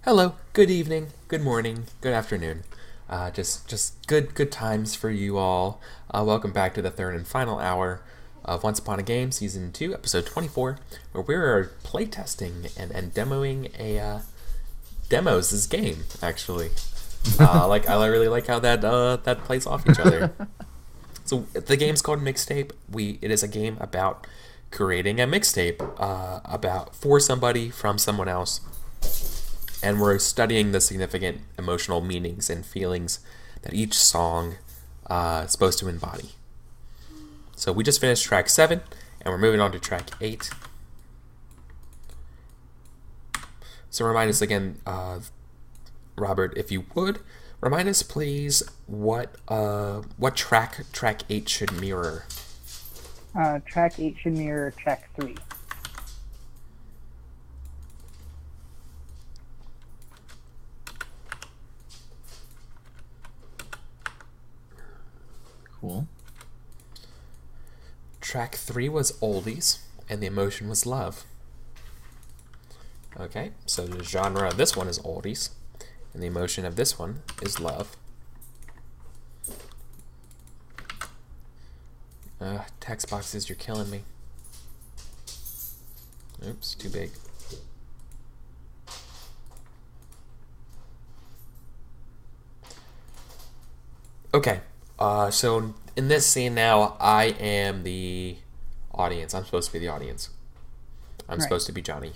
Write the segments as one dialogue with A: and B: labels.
A: Hello, good evening, good morning, good afternoon. Just good times for you all. Welcome back to the third and final hour of Once Upon a Game, Season 2, Episode 24, where we're playtesting and demoing demos this game, actually. I really like how that plays off each other. So the game's called Mixtape. It is a game about creating a mixtape for somebody from someone else. And we're studying the significant emotional meanings and feelings that each song is supposed to embody. So we just finished track 7, and we're moving on to track 8. So remind us again, Robert, if you would, remind us please what track 8 should mirror.
B: Track 8 should mirror track 3.
C: Cool.
A: Track 3 was oldies, and the emotion was love. Okay, so the genre of this one is oldies, and the emotion of this one is love. Text boxes, you're killing me. Oops, too big. Okay. So in this scene now, I am the audience. I'm supposed to be the audience. I'm supposed to be Johnny.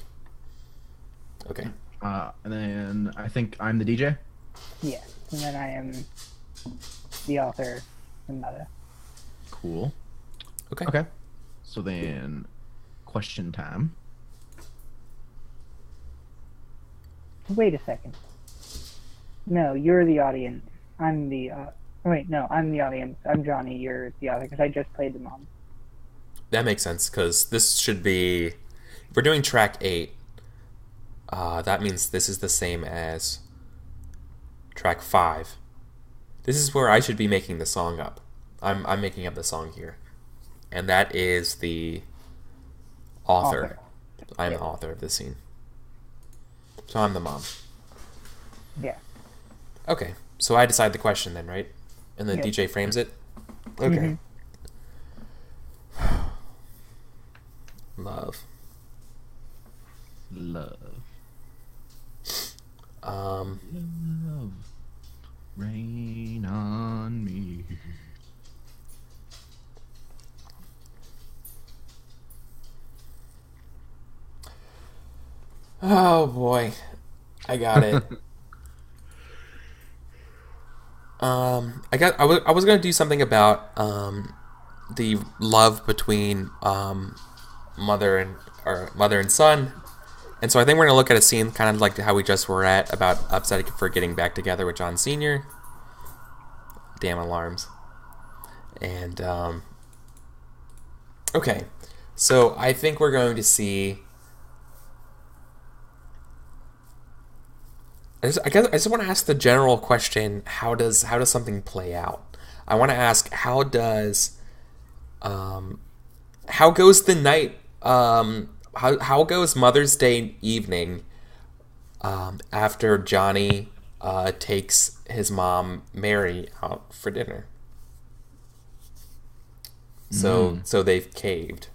A: Okay.
C: And then I think I'm the DJ?
B: Yes, and then I am the author and mother.
C: Cool.
A: Okay.
C: Okay. So then, question time.
B: Wait a second. No, you're the audience. I'm the, wait, no, I'm the audience. I'm Johnny, you're the author, because I just played the mom.
A: That makes sense, because this should be... If we're doing track 8, that means this is the same as track 5. This is where I should be making the song up. I'm making up the song here. And that is the author. I'm the author of this scene. So I'm the mom.
B: Yeah.
A: Okay, so I decide the question then, right? And then DJ frames it? Okay. Love.
C: Love.
A: Um,
C: Love. Rain on me.
A: oh boy. I got it. I was gonna do something about the love between mother and son, and so I think we're gonna look at a scene kind of like how we just were at about upset for getting back together with John Sr. Damn alarms. And okay, so I think we're going to see. I just want to ask the general question: how does something play out? I want to ask how goes the night? How goes Mother's Day evening after Johnny takes his mom Mary out for dinner? So they've caved,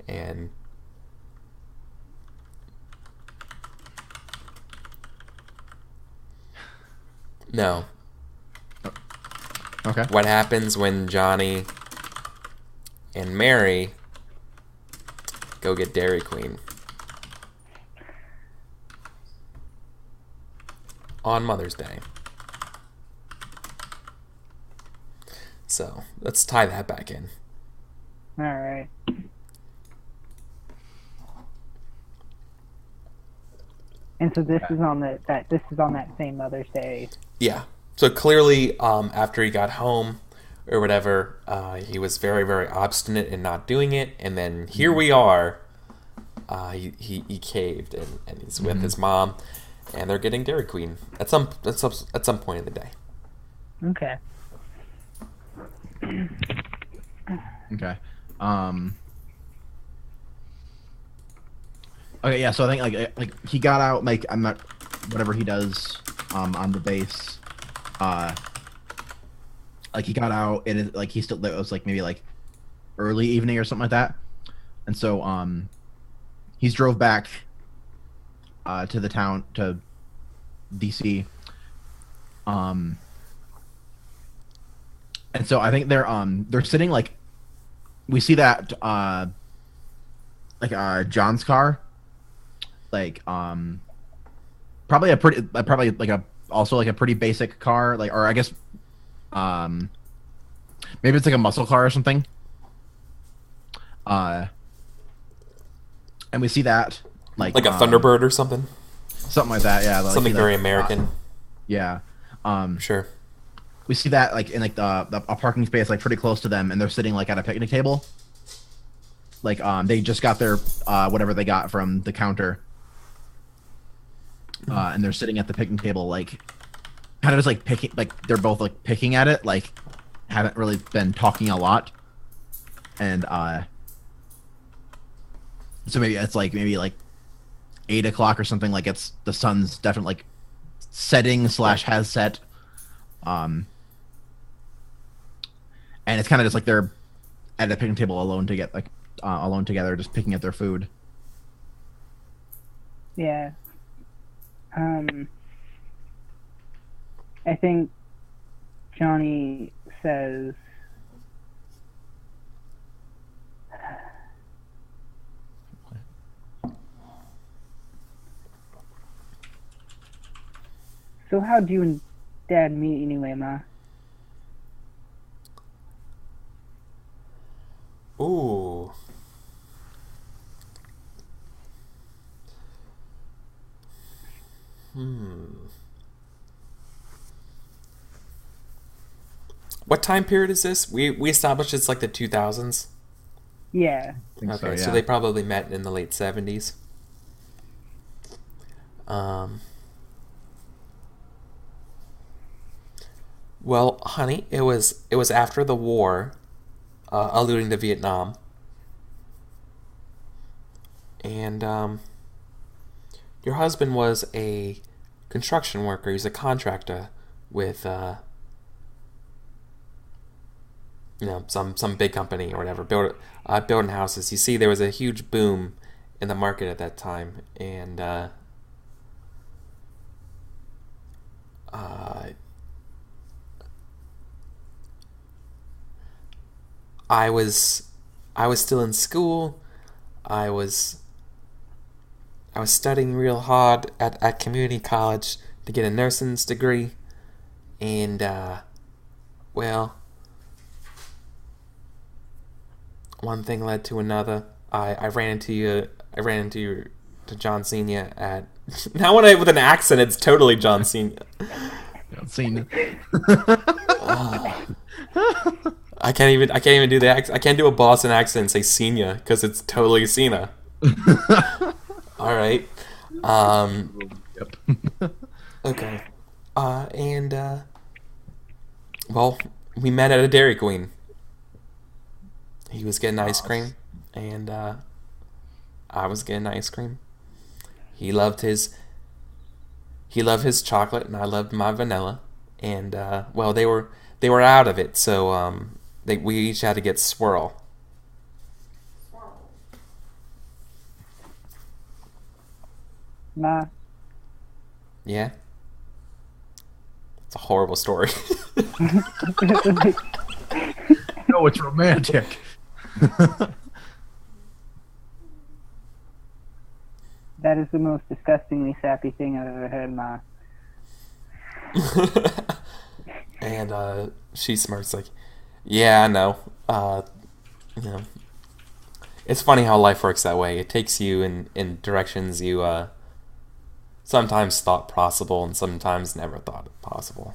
A: and. No.
C: Okay.
A: What happens when Johnny and Mary go get Dairy Queen on Mother's Day? So let's tie that back in.
B: All right. And so this is on that same Mother's Day.
A: Yeah. So clearly, after he got home or whatever, he was very, very obstinate in not doing it, and then here we are. He caved, and he's with his mom, and they're getting Dairy Queen at some point in the day.
B: Okay.
C: Okay. Okay, yeah. So I think like he got out. Like I'm not whatever he does on the base. Like he got out and like it was like maybe like early evening or something like that, and so he's drove back to the town to DC, and so I think they're sitting like we see that John's car, like probably like a also like a pretty basic car, like, or I guess maybe it's like a muscle car or something. And we see that like
A: a Thunderbird or something
C: like that, yeah, like,
A: something very American.
C: Yeah.
A: Sure.
C: We see that like in like a parking space like pretty close to them, and they're sitting like at a picnic table. Like they just got their whatever they got from the counter, and they're sitting at the picnic table, like kind of just like picking, like they're both like picking at it, like haven't really been talking a lot, and so maybe it's like 8 o'clock or something, like it's the sun's definitely like setting / has set, and it's kind of just like they're at a picnic table alone together, just picking at their food.
B: Yeah. I think Johnny says, so how'd you and Dad meet anyway, Ma?
A: Ooh. What time period is this? We established it's like the 2000s.
B: Yeah.
C: I think
A: Okay,
C: so,
A: so
C: yeah.
A: they probably met in the late 70s. Well, honey, it was after the war, alluding to Vietnam, and your husband was a construction worker. He's a contractor with some big company or whatever, building houses. You see, there was a huge boom in the market at that time, and I was still in school. I was studying real hard at community college to get a nursing's degree, and well, one thing led to another. I ran into John Senior at now when with an accent, it's totally John Senior.
C: John Cena.
A: I can't even do the accent. I can't do a Boston accent and say Senior because it's totally Cena. All right.
C: Yep.
A: Okay. And well, we met at a Dairy Queen. He was getting ice cream, and I was getting ice cream. He loved his chocolate, and I loved my vanilla. And well, they were out of it, so we each had to get swirl.
B: Ma.
A: Yeah. It's a horrible story.
C: No, it's romantic.
B: That is the most disgustingly sappy thing I've ever heard, Ma.
A: And she smirks like, yeah, I know. It's funny how life works that way. It takes you in directions you sometimes thought possible and sometimes never thought possible.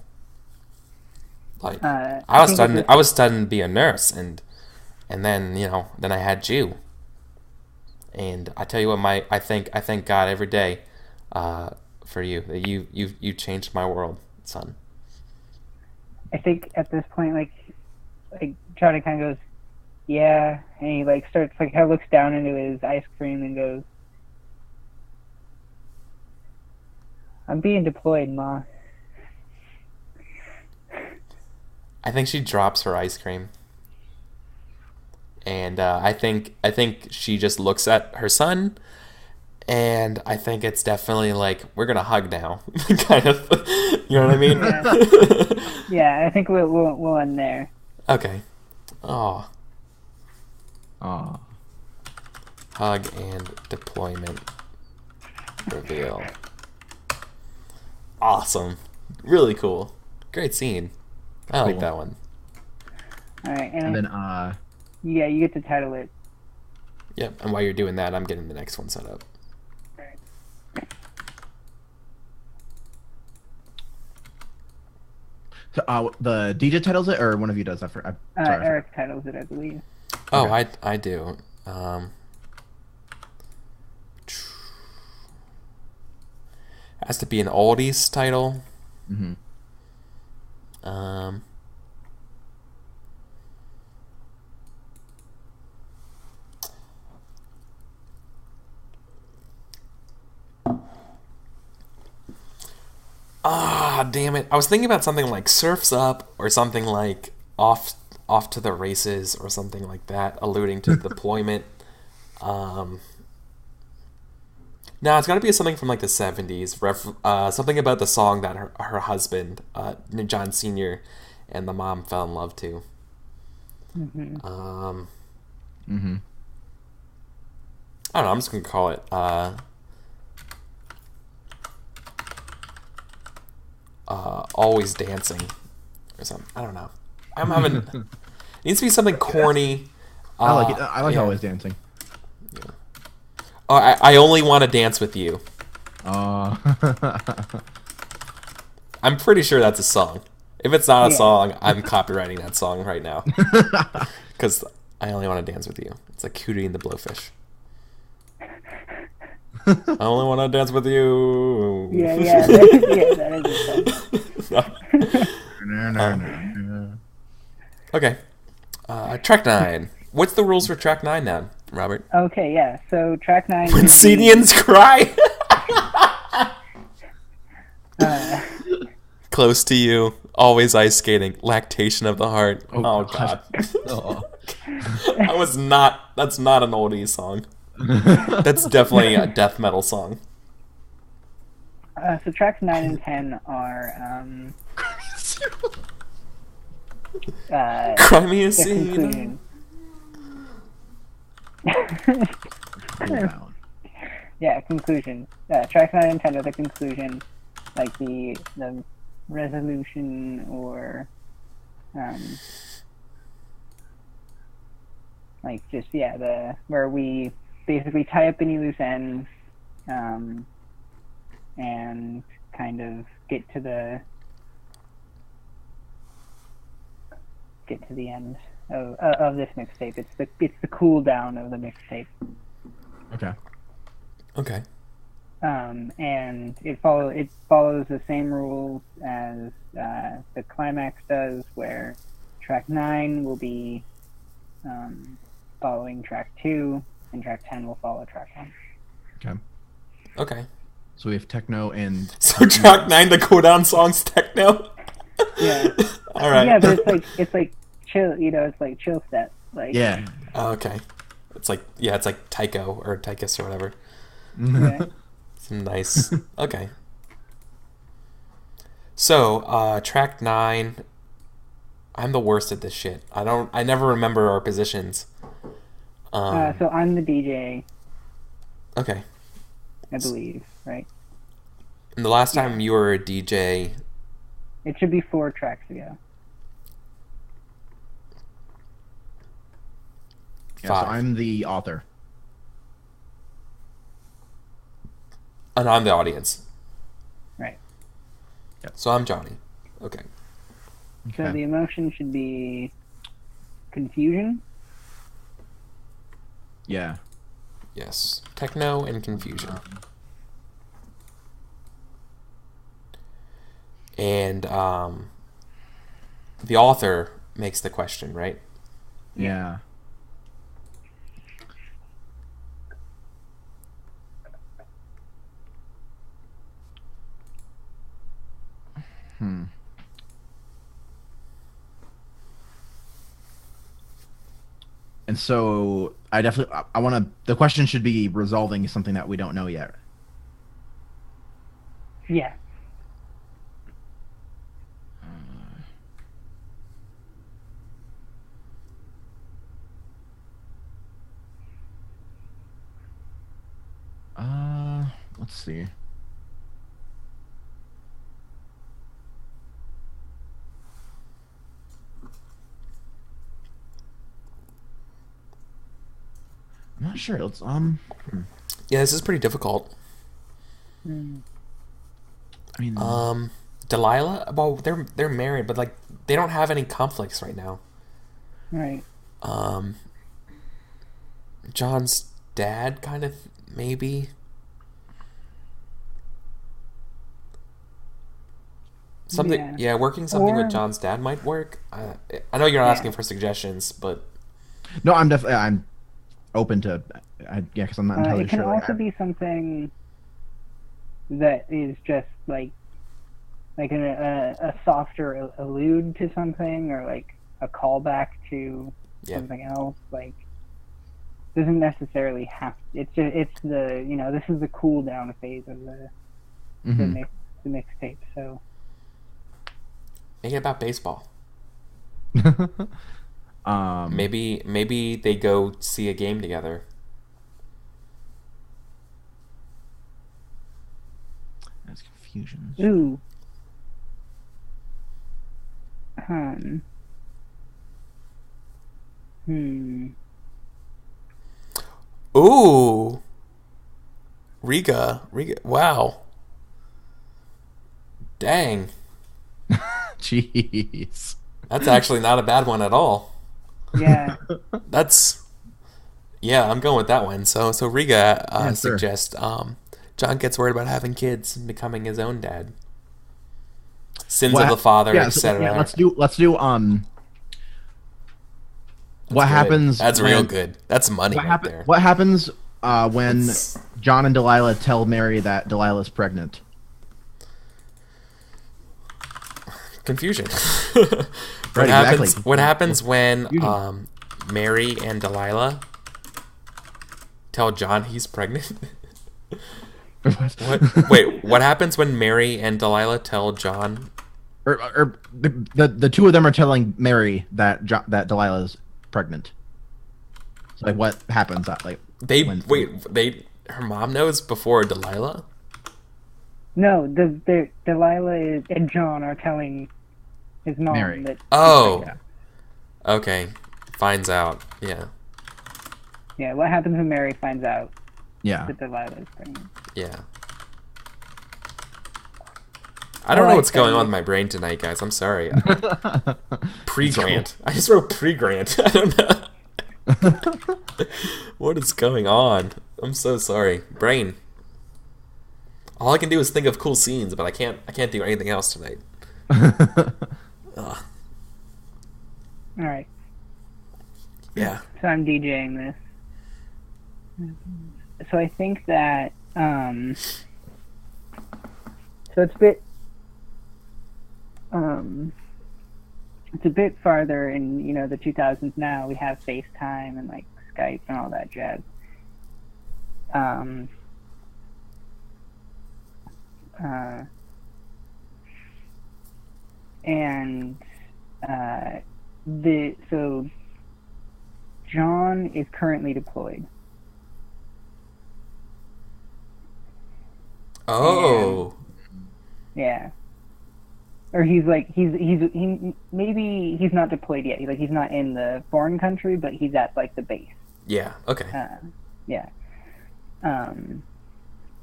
A: Like I was studying to be a nurse, and then then I had you. And I tell you what, I thank God every day for you, that you changed my world, son.
B: I think at this point, like Johnny kind of goes, yeah, and he starts kind of looks down into his ice cream and goes, I'm being deployed, Ma.
A: I think she drops her ice cream. And I think she just looks at her son, and I think it's definitely like, we're gonna hug now, kind of. You know what I mean?
B: Yeah, yeah, I think we'll end there.
A: Okay. Oh,
C: Aw.
A: hug and deployment reveal. Awesome. Really cool. Great scene. I like
C: Cool.
A: that one.
B: All right,
C: And then
B: yeah, you get to title it.
A: Yep. And while you're doing that, I'm getting the next one set up.
C: so, the DJ titles it, or one of you does that for? Sorry,
B: Eric titles it, I believe.
A: Oh,
C: Okay.
A: I do. Has to be an oldies title.
C: Mm-hmm.
A: Damn it. I was thinking about something like Surf's Up or something like Off to the Races or something like that, alluding to deployment. No, it's got to be something from like the 70s. Something about the song that her husband, John Sr., and the mom fell in love to.
B: Mm-hmm.
C: Mm-hmm.
A: I don't know. I'm just going to call it Always Dancing or something. I don't know. I'm having... It needs to be something corny.
C: I like it. I like
A: yeah.
C: Always Dancing.
A: Oh, I only want to dance with you.
C: Oh.
A: I'm pretty sure that's a song. If it's not a
B: Yeah.
A: song, I'm copywriting that song right now. Because I only want to dance with you. It's like Cootie and the Blowfish. I only want to dance with you.
B: Yeah, that is a song.
A: Okay. Track 9. What's the rules for track 9 now, Robert?
B: Okay, yeah. So track 9.
A: When Senians cry. Close to you. Always ice skating. Lactation of the heart. Oh God.
C: Oh.
A: That's not an oldie song. That's definitely a death metal song.
B: So tracks 9 and 10 are
A: Cry me a
B: the
A: scene.
B: conclusion.
C: Wow.
B: Yeah, conclusion. Tracks 9 and 10 are the conclusion, like the resolution or like just where we basically tie up any loose ends and kind of get to the end of this mixtape. It's the cool down of the mixtape.
C: Okay.
A: Okay.
B: And it follows the same rules as the climax does, where track 9 will be following track 2, and track 10 will follow track 1.
C: Okay.
A: Okay.
C: So we have techno and.
A: So track 9, the cooldown song's techno.
B: Yeah.
A: All right.
B: Yeah, but it's like chill. It's like chill step. Like
C: Yeah.
A: Oh, okay. It's like Taiko or Tychus or whatever.
B: Yeah.
A: Some nice. Okay. So track 9. I'm the worst at this shit. I never remember our positions.
B: So I'm the DJ,
A: Okay.
B: I believe, right?
A: And the last time you were a DJ.
B: It should be 4 tracks ago.
C: Yeah, so
A: 5.
C: I'm the author.
A: And I'm the audience.
B: Right.
A: So I'm Johnny. Okay.
B: So
C: Okay.
B: the emotion should be confusion.
C: Yeah.
A: Yes. Techno and confusion. And the author makes the question, right?
C: Yeah. Hmm. And so I want to. The question should be resolving something that we don't know yet.
B: Yeah.
C: Let's see. I'm not sure. Let's
A: Yeah, this is pretty difficult.
B: Mm.
C: I mean,
A: Delilah. Well, they're married, but like they don't have any conflicts right now.
B: Right.
A: John's dad, kind of maybe. Something, yeah, working something with John's dad might work. I know you're not asking for suggestions, but
C: no, I'm open to, yeah, because I'm not entirely sure.
B: It can also be something that is just like a softer allude to something, or like a callback to something else. Like, doesn't necessarily have. It's the this is the cool down phase of the mixtape. So
A: make it about baseball. Maybe they go see a game together.
C: That's confusion.
B: Ooh.
A: Ooh. Riga. Wow. Dang.
C: Jeez.
A: That's actually not a bad one at all.
B: Yeah.
A: I'm going with that one. So Riga
C: Yeah,
A: suggests John gets worried about having kids and becoming his own dad. Sins of the father, etc.
C: Yeah, let's do what happens.
A: That's real good. That's money right there.
C: What happens when John and Delilah tell Mary that Delilah's pregnant?
A: Confusion.
C: Exactly.
A: What happens when Mary and Delilah tell John he's pregnant? What happens when Mary and Delilah tell John?
C: Or the two of them are telling Mary that Delilah's pregnant. So like, what happens? Like
A: her mom knows before Delilah.
B: No, Delilah and John are telling his mom
C: Mary.
B: that.
A: Oh, okay. Finds out. Yeah.
B: Yeah. What happens when Mary finds out?
C: Yeah.
B: That Delilah is pregnant.
A: Yeah. I don't know what's going on in my brain tonight, guys. I'm sorry. Pre-grant. I just wrote pre-grant. I don't know. What is going on? I'm so sorry. Brain. All I can do is think of cool scenes, but I can't do anything else tonight.
B: All right.
A: Yeah.
B: So I'm DJing this. So I think that so it's a bit farther in the 2000s now. We have FaceTime and like Skype and all that jazz. So John is currently deployed.
A: Oh.
B: Yeah. Or maybe he's not deployed yet. He's not in the foreign country, but he's at like the base.
A: Yeah. Okay.
B: Yeah.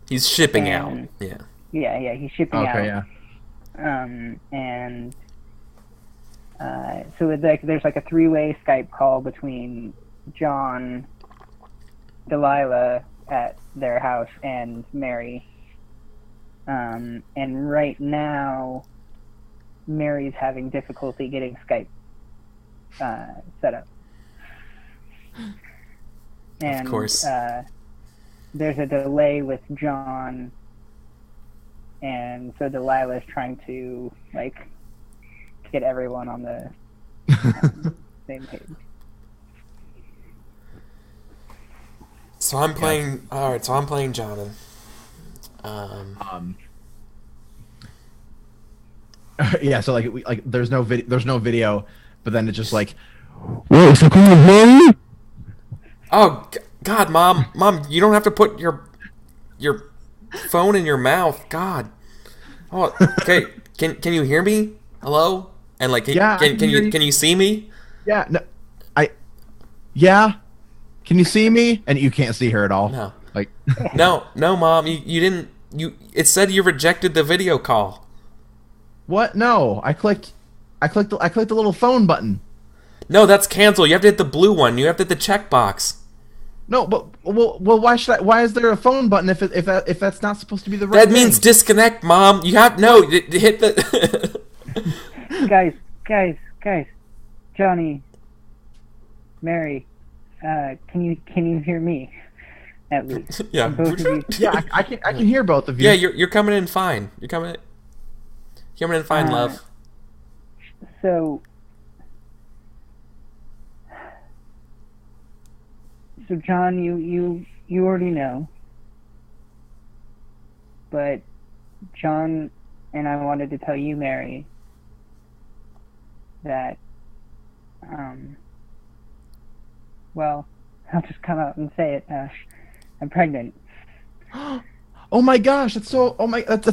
A: He's shipping out. Yeah.
B: Yeah. He's shipping out.
C: Okay. Yeah.
B: So there's like a three-way Skype call between John, Delilah at their house, and Mary. And right now, Mary's having difficulty getting Skype set up. And,
A: of course.
B: There's a delay with John and so Delilah's trying to like get everyone on the same page.
A: So I'm playing. All right. So I'm playing Johnny.
C: Yeah. So like there's no video, but then it's just like, wait, so can you hear me?
A: Oh God, Mom, you don't have to put your phone in your mouth. God. Oh, okay. Can you hear me? Hello? And like, can you see me?
C: Yeah. No. Yeah. Can you see me? And you can't see her at all.
A: No.
C: Like.
A: No, Mom. You didn't. It said you rejected the video call.
C: What? No. I clicked the little phone button.
A: No, that's cancel. You have to hit the blue one. You have to hit the checkbox.
C: No, but well, why is there a phone button if that's not supposed to be the right
A: That
C: thing?
A: means disconnect, Mom. You have hit the.
B: guys, Johnny, Mary, can you hear me? At least.
A: Yeah.
B: Both of you.
C: Yeah, I can hear both of you.
A: Yeah, you're coming in fine. You're coming in fine, love.
B: So John, you already know, but John and I wanted to tell you, Mary, that well, I'll just come out and say it. I'm pregnant.
C: Oh my gosh, that's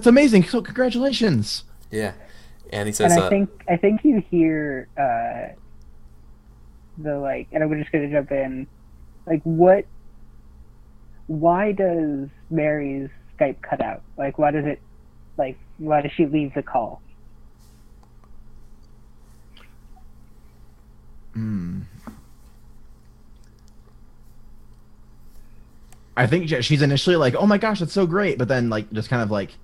C: amazing. So congratulations.
A: Yeah, and he says,
B: and I think you hear the like, and I'm just gonna jump in. Like, why does Mary's Skype cut out? Like, why does she leave the call?
C: I think she's initially like, oh my gosh, that's so great. But then like, just kind of like,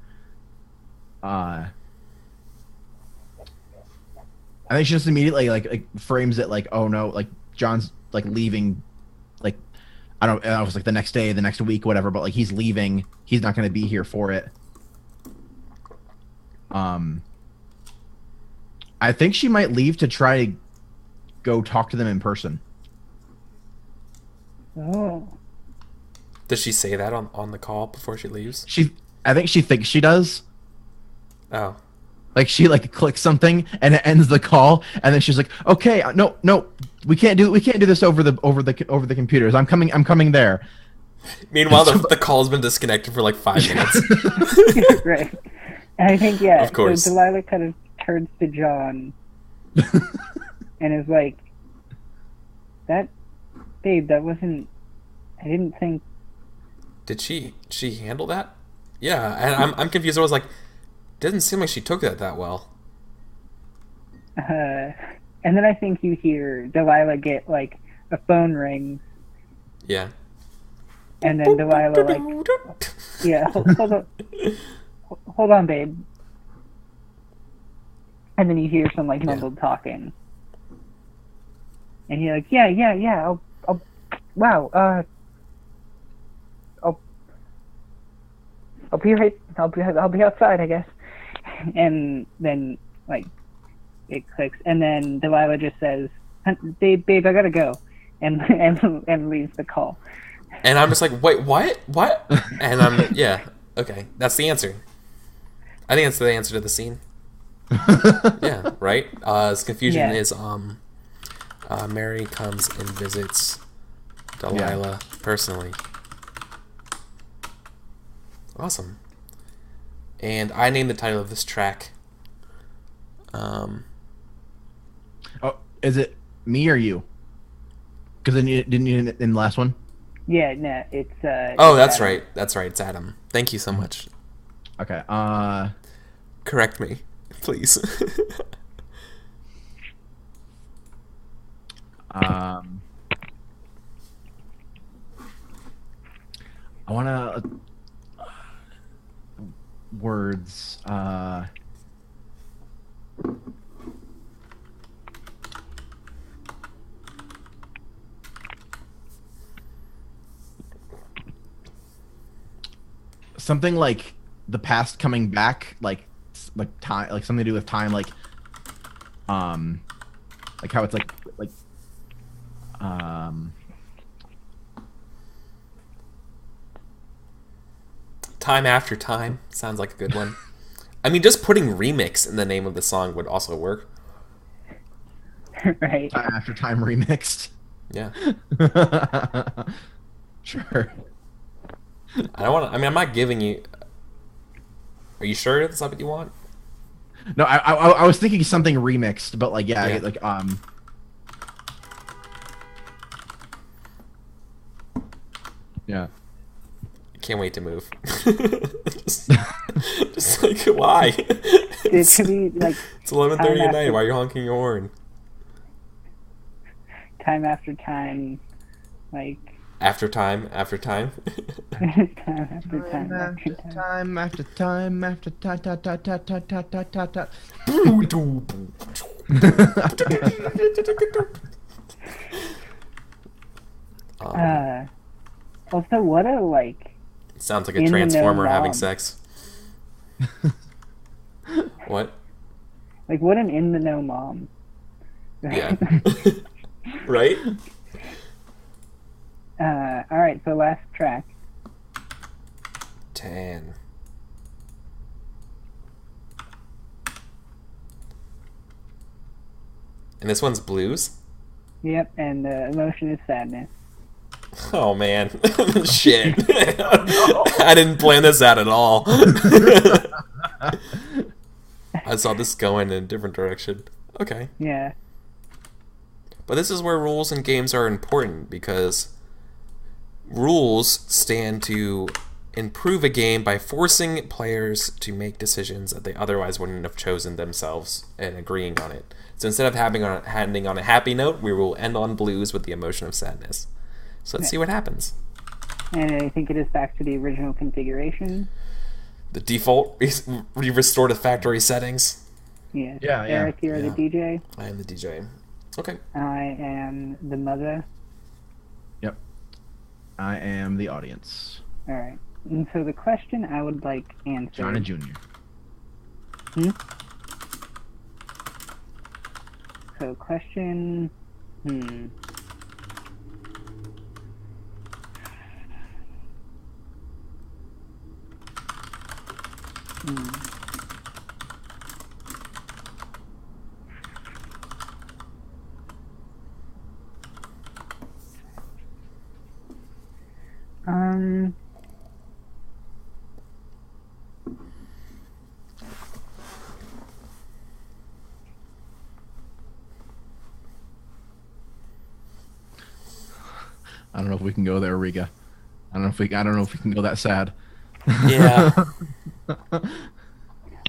C: I think she just immediately like frames it like, oh no, like John's like leaving, like I don't know, it was like the next day, the next week, whatever, but like he's leaving, he's not going to be here for it. I think she might leave to try to go talk to them in person.
B: Oh.
A: Does she say that on the call before she leaves?
C: I think she thinks she does.
A: Oh.
C: Like she like clicks something and it ends the call, and then she's like, "Okay, no, we can't do this over the computers. I'm coming there."
B: Meanwhile,
A: the call's been disconnected for like 5 minutes.
B: Right. And I think, yeah,
A: of course.
B: So Delilah kind of turns to John and is like, babe, that wasn't, I didn't think.
A: Did she handle that? Yeah, and I'm confused. I was like, doesn't seem like she took that well.
B: And then I think you hear Delilah get, like, a phone ring.
A: Yeah.
B: And then Delilah, like, yeah, hold on, babe. And then you hear some, like, mumbled talking. And you're like, yeah, I'll be outside, I guess. And then, like, it clicks, and then Delilah just says, babe, I gotta go, and leaves the call.
A: And I'm just like, wait, what? And I'm, yeah, okay, that's the answer. I think that's the answer to the scene. Yeah, right? His confusion is, Mary comes and visits Delilah personally. Awesome. And I named the title of this track.
C: Oh, is it me or you? Because then didn't you in the last one?
B: Yeah, no, it's
A: oh, that's
B: Adam.
A: right. That's right. It's Adam. Thank you so much.
C: Okay.
A: Correct me, please.
C: I wanna words. Something like the past coming back, like time, like something to do with time, like how it's
A: Time After Time sounds like a good one. I mean, just putting remix in the name of the song would also work.
B: Right.
C: Time After Time remixed.
A: Yeah.
C: Sure.
A: I don't want to. I mean, I'm not giving you. Are you sure that's not what you want?
C: No, I was thinking something remixed, but like yeah. Yeah.
A: Can't wait to move. just like why?
B: It could be like
A: It's 11:30 at night. Why are you honking your horn?
B: Time After Time, like
A: After time after time.
B: time after time after time.
C: Time after time after ta ta ta ta ta ta ta ta ta.
B: Also, what a like.
A: Sounds like a
B: In the
A: transformer
B: know
A: having
B: mom.
A: sex. What?
B: Like, what an in the know mom.
A: Yeah. Right?
B: All right. So last track.
A: 10. And this one's blues?
B: Yep, and the emotion is sadness.
A: Oh man. Shit. I didn't plan this out at all. I saw this going in a different direction. Okay.
B: Yeah.
A: But this is where rules in games are important, because rules stand to improve a game by forcing players to make decisions that they otherwise wouldn't have chosen themselves and agreeing on it. So instead of ending on a happy note, we will end on blues with the emotion of sadness. So let's see what happens.
B: And I think it is back to the original configuration.
A: The default restore to factory settings.
B: Yeah.
C: Yeah, yeah.
B: Eric, you're the DJ.
A: I am the DJ. Okay.
B: I am the mother.
C: Yep. I am the audience.
B: All right. And so the question I would like answered.
C: Johnny Jr.
B: So question.
C: I don't know if we can go there, Riga. I don't know if we can go that sad.
A: Yeah.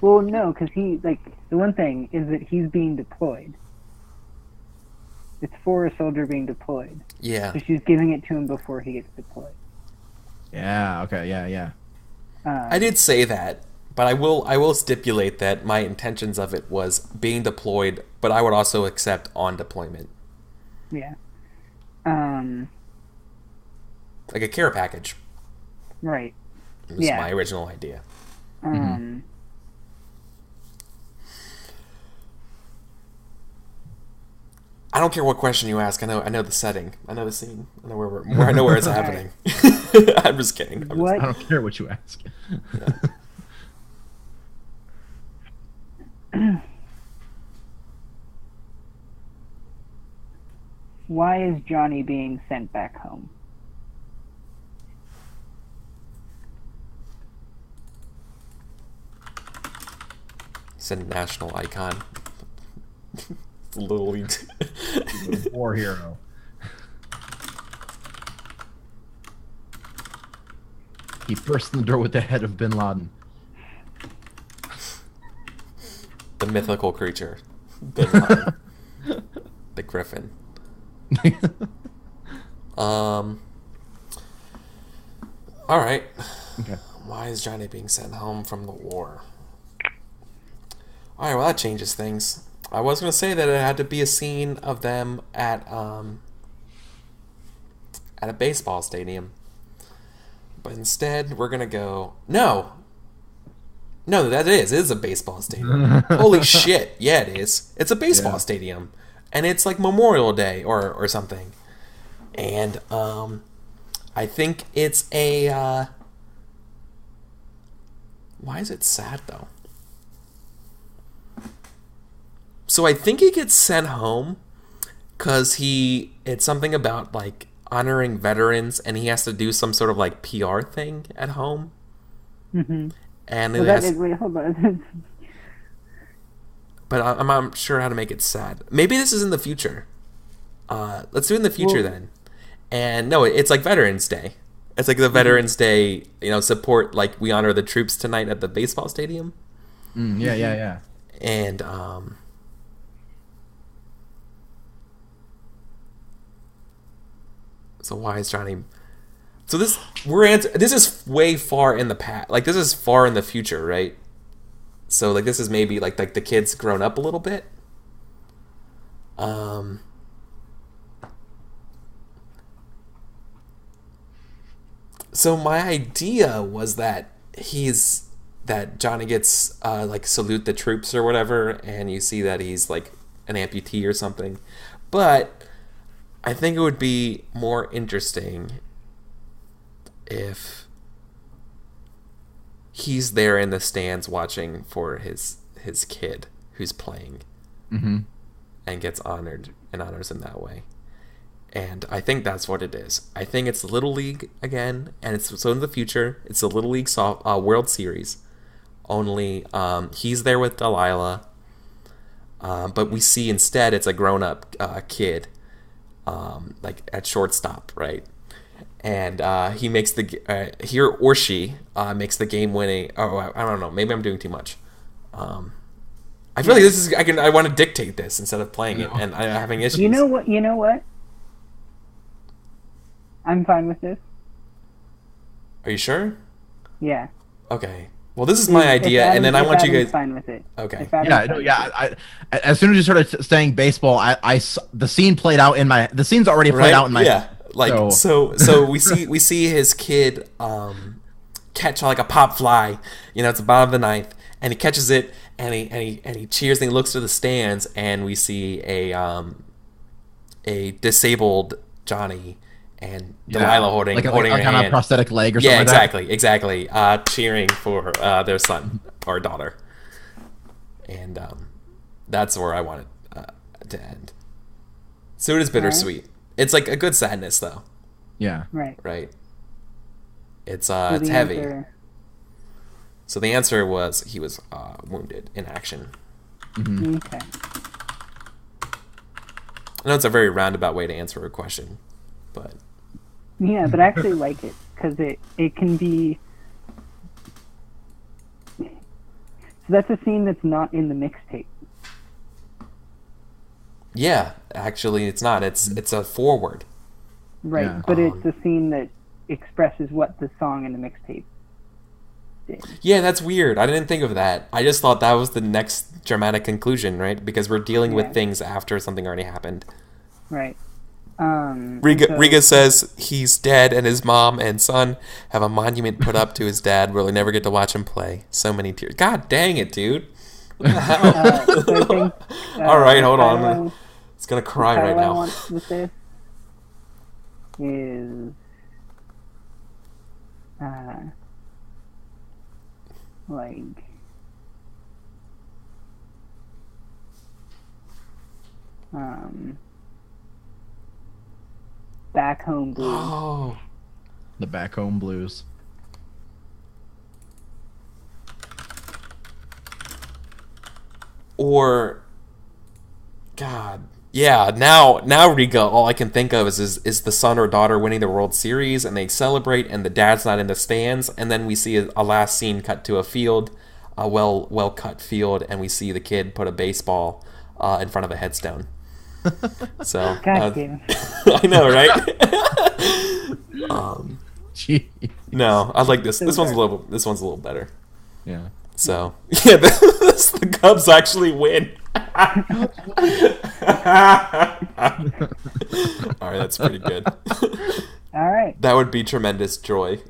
B: Well, no, because he the one thing is that he's being deployed. It's for a soldier being deployed.
A: Yeah.
B: So she's giving it to him before he gets deployed.
C: Yeah. Okay. Yeah.
A: I did say that, but I will stipulate that my intentions of it was being deployed, but I would also accept on deployment.
B: Yeah.
A: Like a care package.
B: Right.
A: It was my original idea. I don't care what question you ask. I know the setting. I know the scene. I know where it's happening. I'm just kidding.
C: I don't care what you ask.
B: Why is Johnny being sent back home?
A: He's a national icon. Little League.
C: War hero. He burst in the door with the head of Bin Laden.
A: The mythical creature. Bin Laden. The Griffin. Alright.
C: Okay.
A: Why is Johnny being sent home from the war? Alright, well that changes things. I was going to say that it had to be a scene of them at a baseball stadium. But instead, we're going to go... No! No, that is. It is a baseball stadium. Holy shit. Yeah, it is. It's a baseball stadium. And it's like Memorial Day or something. And I think it's a... Why is it sad, though? So I think he gets sent home because it's something about, like, honoring veterans, and he has to do some sort of, like, PR thing at home.
B: Mm-hmm.
A: And
B: wait, hold on.
A: But I'm not sure how to make it sad. Maybe this is in the future. Let's do it in the future then. And no, it's like Veterans Day. It's like the Veterans Day, support, like we honor the troops tonight at the baseball stadium.
C: Yeah.
A: And so why is Johnny? So this is way far in the past. Like this is far in the future, right? So like this is maybe like the kid's grown up a little bit. So my idea was that Johnny gets like salute the troops or whatever, and you see that he's like an amputee or something. But I think it would be more interesting if he's there in the stands watching for his kid who's playing, and gets honored and honors him that way. And I think that's what it is. I think it's Little League again, and it's so in the future. It's the Little League World Series. Only he's there with Delilah, but we see instead it's a grown-up kid, like at shortstop, right? And he makes he or she makes the game-winning. Oh, I don't know. Maybe I'm doing too much. I feel like this is. I want to dictate this instead of playing it, and I'm having issues.
B: You know what? I'm fine with this.
A: Are you sure?
B: Yeah.
A: Okay. Well, this is my idea, and then I want you guys.
B: Fine with it.
A: Okay.
C: I as soon as you started saying baseball, the scene played out in my. The scene's already played out in my.
A: Yeah. Like so we see his kid catch like a pop fly. It's the bottom of the ninth, and he catches it, and he cheers, and he looks to the stands, and we see a disabled Johnny and Delilah holding
C: like
A: her
C: kind
A: hand.
C: of prosthetic leg or something like that.
A: Exactly. Cheering for their son or daughter. And that's where I want it to end. So it is bittersweet. It's like a good sadness, though.
C: Yeah.
B: Right.
A: It's heavy. So the answer was he was wounded in action.
B: Mm-hmm. Okay.
A: I know it's a very roundabout way to answer a question, but...
B: Yeah, but I actually like it, because it can be... So that's a scene that's not in the mixtape.
A: Yeah, actually it's not. It's a forward.
B: Right,
C: Yeah.
B: But it's a scene that expresses what the song in the mixtape did.
A: Yeah, that's weird. I didn't think of that. I just thought that was the next dramatic conclusion, right? Because we're dealing with things after something already happened.
B: Right.
A: Riga says he's dead, and his mom and son have a monument put up to his dad where they never get to watch him play. So many tears. God dang it, dude. What the hell?
B: So I think,
A: all right, hold on. It's going to cry right now.
B: What I want with this is... like... Back Home Blues.
A: Oh.
C: The Back Home Blues.
A: Or, God, yeah. Now, Riga. All I can think of is the son or daughter winning the World Series, and they celebrate, and the dad's not in the stands, and then we see a last scene cut to a field, a well cut field, and we see the kid put a baseball in front of a headstone. So,
B: God damn.
A: I know, right?
C: Gee.
A: No, I like this. This one's a little better.
C: Yeah.
A: So, yeah, the Cubs actually win. All right, that's pretty good.
B: All right.
A: That would be tremendous joy.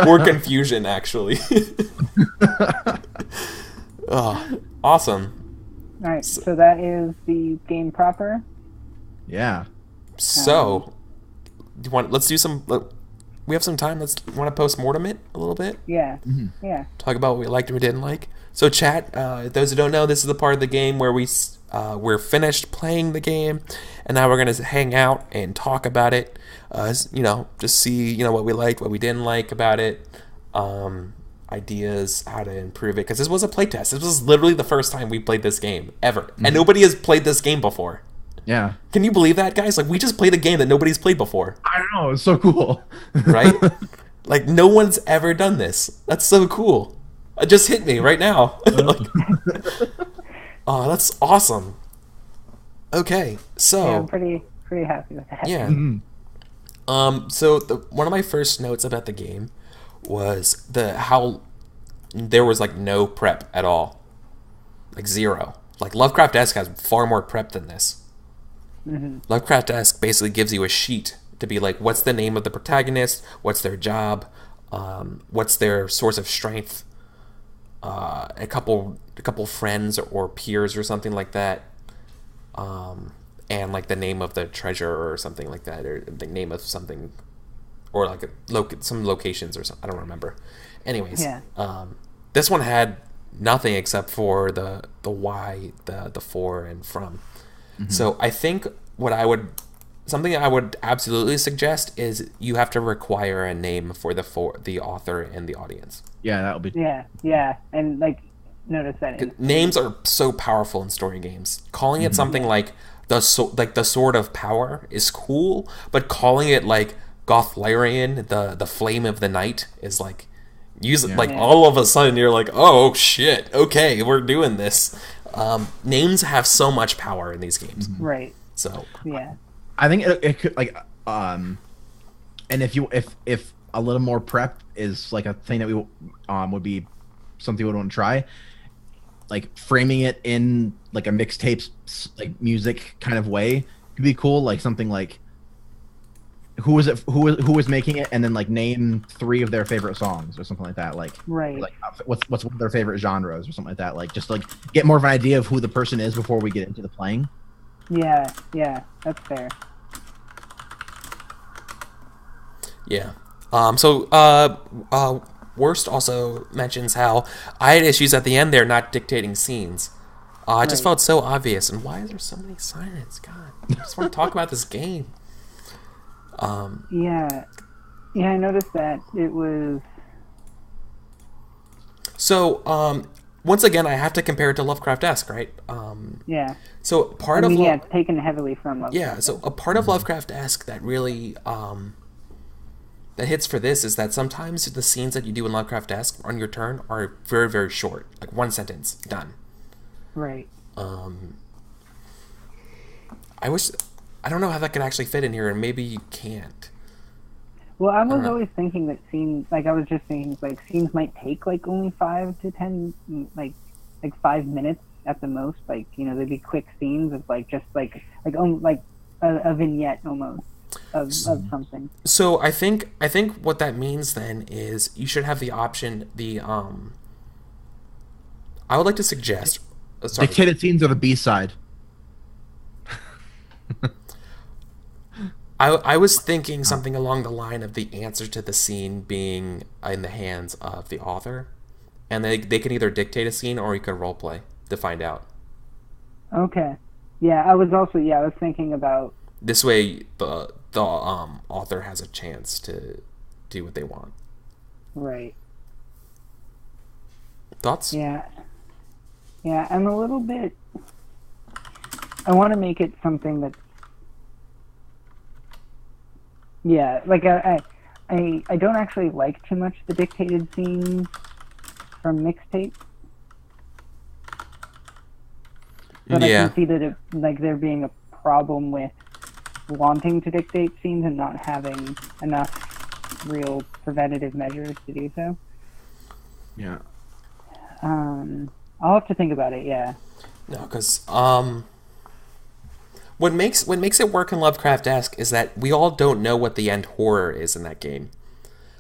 A: Or confusion, actually. Oh, awesome.
B: All right, so that is the game proper.
C: Yeah.
A: So, let's do some. We have some time. Let's want to post-mortem it a little bit.
B: Yeah. Yeah.
A: Talk about what we liked and we didn't like. So, chat. Those who don't know, this is the part of the game where we're finished playing the game, and now we're gonna hang out and talk about it. Just see what we liked, what we didn't like about it. Ideas how to improve it, because this was a playtest. This was literally the first time we played this game ever, and nobody has played this game before.
C: Yeah.
A: Can you believe that, guys? Like, we just played a game that nobody's played before.
C: I don't know. It's so cool.
A: Right? Like, no one's ever done this. That's so cool. It just hit me right now. Oh, that's awesome. Okay, so
B: Yeah, I'm pretty happy with that.
A: yeah. So one of my first notes about the game was how there was like no prep at all, like zero. Like Lovecraft-esque has far more prep than this. Lovecraft-esque basically gives you a sheet to be like, what's the name of the protagonist, what's their job, what's their source of strength, a couple friends or peers or something like that, and like the name of the treasure or something like that, or the name of something, or like some locations or something. I don't remember. Anyways, this one had nothing except for the why, the for, and from. So I think something I would absolutely suggest is you have to require a name for the author and the audience.
C: Yeah, that would be.
B: Yeah, and like notice that
A: names are so powerful in story games. Calling it something like the Sword of Power is cool, but calling it like Gothlarian, the Flame of the Night, is like all of a sudden you're like, oh shit, okay, we're doing this. Names have so much power in these games,
B: right?
A: So
B: yeah,
C: I think it could and if a little more prep is like a thing that we would be something we would want to try, like framing it in like a mixtape like music kind of way could be cool. Like something like who was making it, and then like name 3 of their favorite songs or something like that. Like like what's one of their favorite genres or something like that. Like just like get more of an idea of who the person is before we get into the playing.
B: Yeah, that's fair.
A: Yeah. Worst also mentions how I had issues at the end there not dictating scenes. It just felt so obvious. And why is there so many sirens? God, I just want to talk about this game.
B: Yeah, I noticed that it was.
A: So, once again, I have to compare it to Lovecraft-esque, right?
B: Yeah.
A: So part of
B: it's taken heavily from Lovecraft.
A: Yeah. So a part of Lovecraft-esque that really that hits for this is that sometimes the scenes that you do in Lovecraft-esque on your turn are very, very short, like 1 sentence, done.
B: Right.
A: I don't know how that could actually fit in here, and maybe you can't.
B: Well, I was always thinking that scenes, like I was just thinking, like scenes might take like only 5 to 10, like 5 minutes at the most. Like they'd be quick scenes of like just like a vignette almost of something.
A: So I think what that means then is you should have the option. I would like to suggest.
C: Dictated scenes are the B-side.
A: I was thinking something along the line of the answer to the scene being in the hands of the author, and they can either dictate a scene or you can role play to find out.
B: Okay. Yeah, I was thinking about
A: this way the author has a chance to do what they want.
B: Right.
A: Thoughts?
B: Yeah, I'm a little bit. I want to make it something that's. Yeah, like I don't actually like too much the dictated scenes from Mixtape. But I can see that there being a problem with wanting to dictate scenes and not having enough real preventative measures to do so.
C: Yeah.
B: I'll have to think about it. Yeah.
A: No, because what makes it work in Lovecraft-esque is that we all don't know what the end horror is in that game.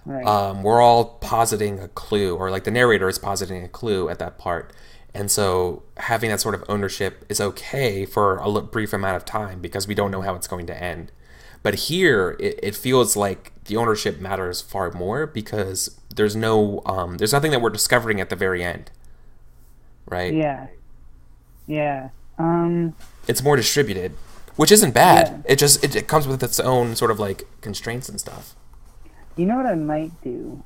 B: Right.
A: We're all positing a clue, or like the narrator is positing a clue at that part. And so having that sort of ownership is okay for a brief amount of time because we don't know how it's going to end. But here, it feels like the ownership matters far more because there's nothing that we're discovering at the very end, right?
B: Yeah. Yeah.
A: It's more distributed, which isn't bad.
B: Yeah.
A: It comes with its own sort of like constraints and stuff.
B: You know what I might do?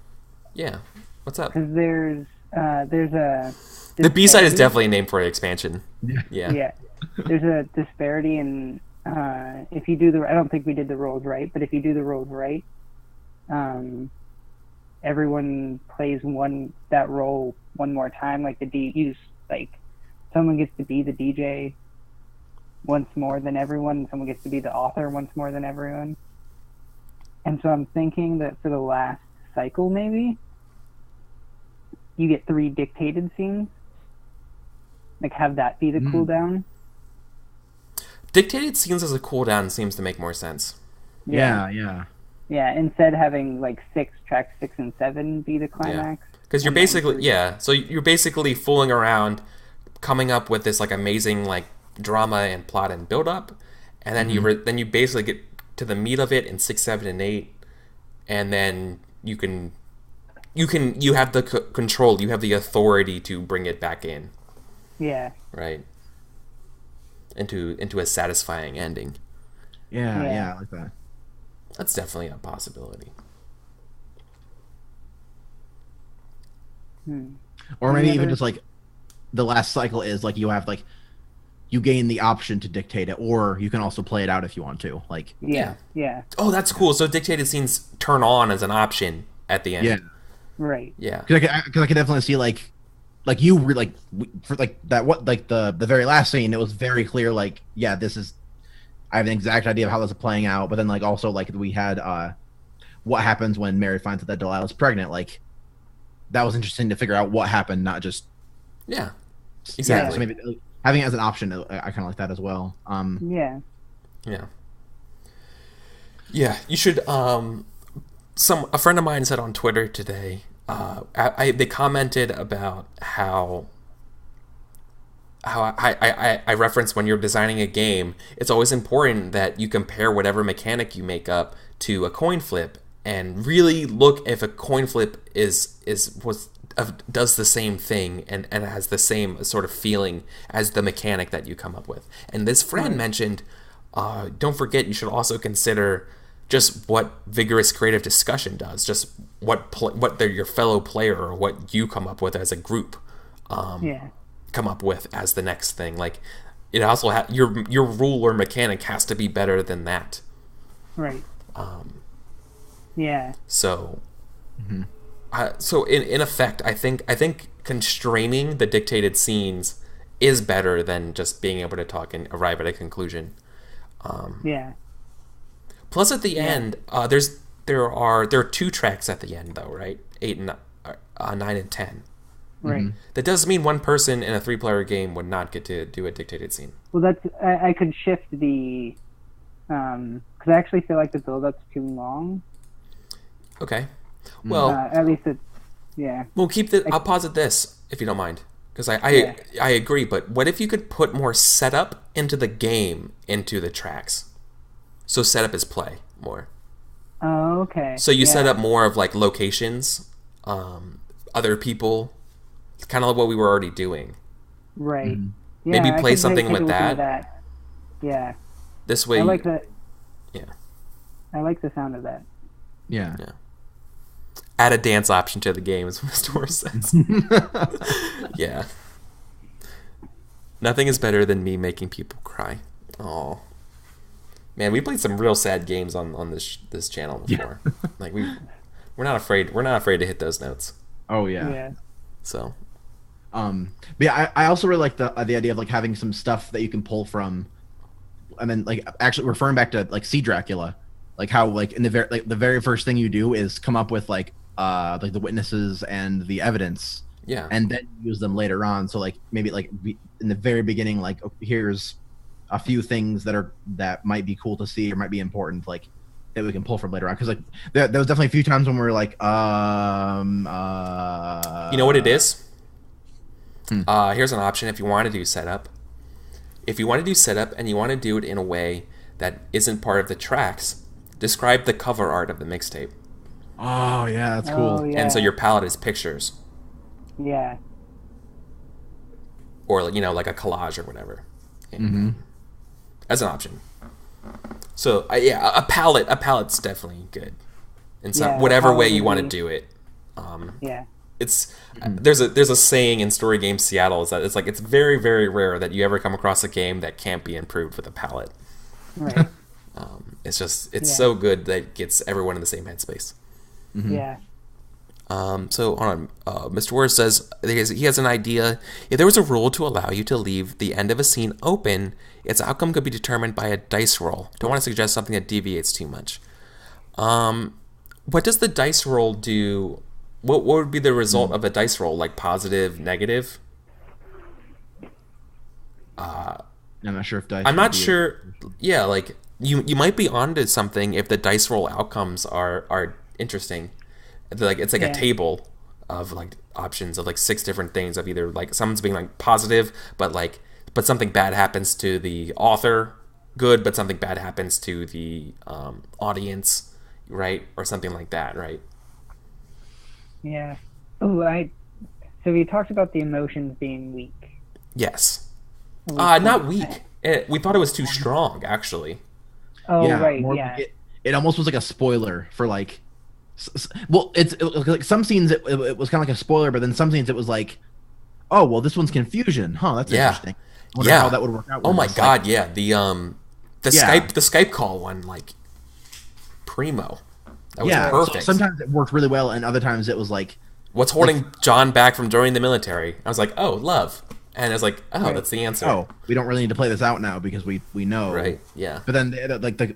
A: Yeah. What's up?
B: Because there's a
A: The B-side is definitely named for the expansion. Yeah.
B: Yeah. There's a disparity in if you do the. I don't think we did the roles right, but if you do the roles right, everyone plays that role one more time. Like someone gets to be the DJ once more than everyone, and someone gets to be the author once more than everyone. And so I'm thinking that for the last cycle, maybe you get 3 dictated scenes. Like have that be the cooldown.
A: Dictated scenes as a cooldown seems to make more sense.
C: Yeah.
B: Yeah, instead having like tracks 6 and 7 be the climax.
A: Because you're basically so you're basically fooling around, coming up with this like amazing like drama and plot and build up, and then you basically get to the meat of it in 6, 7, and 8, and then you have the control, you have the authority to bring it back in.
B: Yeah.
A: Right. Into a satisfying ending.
C: Yeah, I like that.
A: That's definitely a possibility.
C: Or maybe even just like the last cycle is like you gain the option to dictate it, or you can also play it out if you want to. Like
B: yeah.
A: Oh, that's cool. So dictated scenes turn on as an option at the end.
C: Yeah.
B: Right.
A: Yeah.
C: Because I can definitely see for like that the very last scene, it was very clear like I have an exact idea of how this is playing out, but then like also like we had what happens when Mary finds out that Delilah's pregnant. Like that was interesting to figure out what happened, not just
A: exactly.
C: Yeah, so maybe having it as an option, I kind of like that as well.
B: Yeah.
A: You should. A friend of mine said on Twitter today. They commented about how I reference when you're designing a game, it's always important that you compare whatever mechanic you make up to a coin flip and really look if a coin flip does the same thing and has the same sort of feeling as the mechanic that you come up with. And this friend mentioned, don't forget you should also consider just what vigorous creative discussion does, just what your fellow player or what you come up with as a group come up with as the next thing. Like it also your rule or mechanic has to be better than that.
B: Right.
A: So so in effect, I think constraining the dictated scenes is better than just being able to talk and arrive at a conclusion. Plus, at the end, there are 2 tracks at the end, though, right? 8 and 9 and 10.
B: Right.
A: That does mean one person in a 3-player game would not get to do a dictated scene.
B: Well, I could shift the because I actually feel like the build-up's too long.
A: Okay. Well,
B: at least
A: We'll keep the. I'll posit this if you don't mind, because I agree. But what if you could put more setup into the game into the tracks? So setup is play more.
B: Oh, okay.
A: So you set up more of like locations, other people. It's kind of like what we were already doing.
B: Right.
A: Yeah, maybe play something with
B: that. Yeah.
A: This way.
B: I like that.
A: Yeah.
B: I like the sound of that.
C: Yeah.
A: Add a dance option to the game, is what Mr. says. Yeah. Nothing is better than me making people cry. Oh. Man, we played some real sad games on this channel before. Like we're not afraid to hit those notes.
C: Oh yeah.
B: Yeah.
A: So.
C: But yeah, I also really like the idea of like having some stuff that you can pull from, and then like actually referring back to like See Dracula, like how like in the very first thing you do is come up with like the witnesses and the evidence.
A: Yeah.
C: And then use them later on. So like maybe like in the very beginning, like here's a few things that might be cool to see or might be important. Like that we can pull from later on, because like there was definitely a few times when we were like,
A: You know what it is? Here's an option if you want to do setup. If you want to do setup and you want to do it in a way that isn't part of the tracks, describe the cover art of the mixtape.
C: Oh yeah, that's cool.
B: Oh, yeah.
A: And so your palette is pictures.
B: Yeah.
A: Or, you know, like a collage or whatever.
C: Mm-hmm.
A: As an option. So, yeah, a palette's definitely good. In some,
B: Yeah,
A: whatever way
B: palette
A: you
B: would
A: want to
B: be-
A: do it.
B: Yeah.
A: It's there's a saying in Story Game Seattle is that it's like it's very, very rare that you ever come across a game that can't be improved with a palette.
B: Right.
A: It's just
B: Yeah.
A: so good that it gets everyone in the same headspace.
B: Yeah.
A: So hold on. Mr. Ward says he has an idea. If there was a rule to allow you to leave the end of a scene open, its outcome could be determined by a dice roll. Don't want to suggest something that deviates too much. What does the dice roll do? What would be the result of a dice roll? Like positive, negative?
C: I'm not sure if dice.
A: I'm not
C: would be
A: sure. Yeah, like you might be onto something if the dice roll outcomes are interesting. Like it's like
B: Yeah.
A: a table of like options of like 6 different things of either like someone's being like positive, but something bad happens to the author, good, but something bad happens to the audience, right, or something like that, right?
B: Yeah. Oh, so we talked about the emotions being weak.
A: Yes.
B: We
A: Not
B: talked-
A: weak. We thought it was too strong, actually.
B: Oh,
C: yeah,
B: right.
C: more-
B: Yeah.
C: It almost was like a spoiler for like. Well, it was like some scenes it was kind of like a spoiler, but then some scenes it was like, oh well, this one's confusion, huh? That's
A: Yeah.
C: interesting. I wonder
A: Yeah.
C: how that would work out.
A: Oh
C: with
A: my
C: this,
A: god,
C: like,
A: yeah. The
C: Yeah.
A: Skype call one, like primo. That was
C: yeah,
A: perfect.
C: sometimes it worked really well, and other times it was like,
A: What's holding John back from joining the military? I was like, oh, love. And I was like, oh,
B: Right.
A: that's the answer.
C: oh, we don't really need to play this out now because we know.
A: Right, yeah.
C: But then the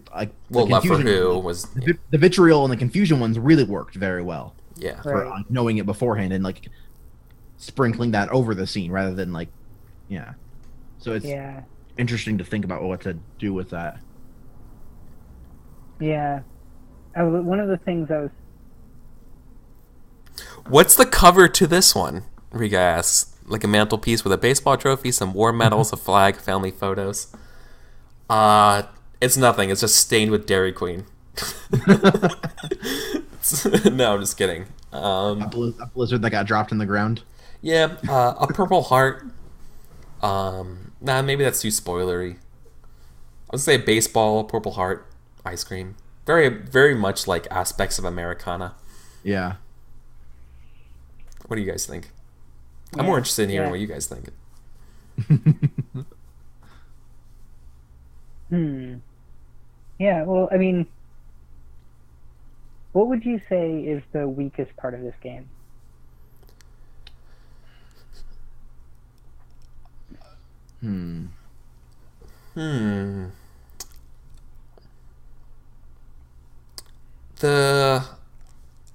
A: Well, love for
C: confusion-
A: who was, yeah.
C: the vitriol and the confusion ones really worked very well
A: yeah.
C: for
B: Right.
C: like, knowing it beforehand and like sprinkling that over the scene rather than like, yeah. So it's
B: Yeah.
C: interesting to think about what to do with that.
B: Yeah. One of the things I was.
A: What's the cover to this one? Riga asks. Like a mantelpiece with a baseball trophy, some war medals, a flag, family photos. It's nothing. It's just stained with Dairy Queen. No, I'm just kidding.
C: A blizzard that got dropped in the ground.
A: Yeah, a purple heart. Nah, maybe that's too spoilery. I would say baseball, purple heart, ice cream. Very, very much like aspects of Americana.
C: Yeah.
A: What do you guys think? I'm more interested in hearing what you guys think.
B: Yeah, well, I mean, what would you say is the weakest part of this game?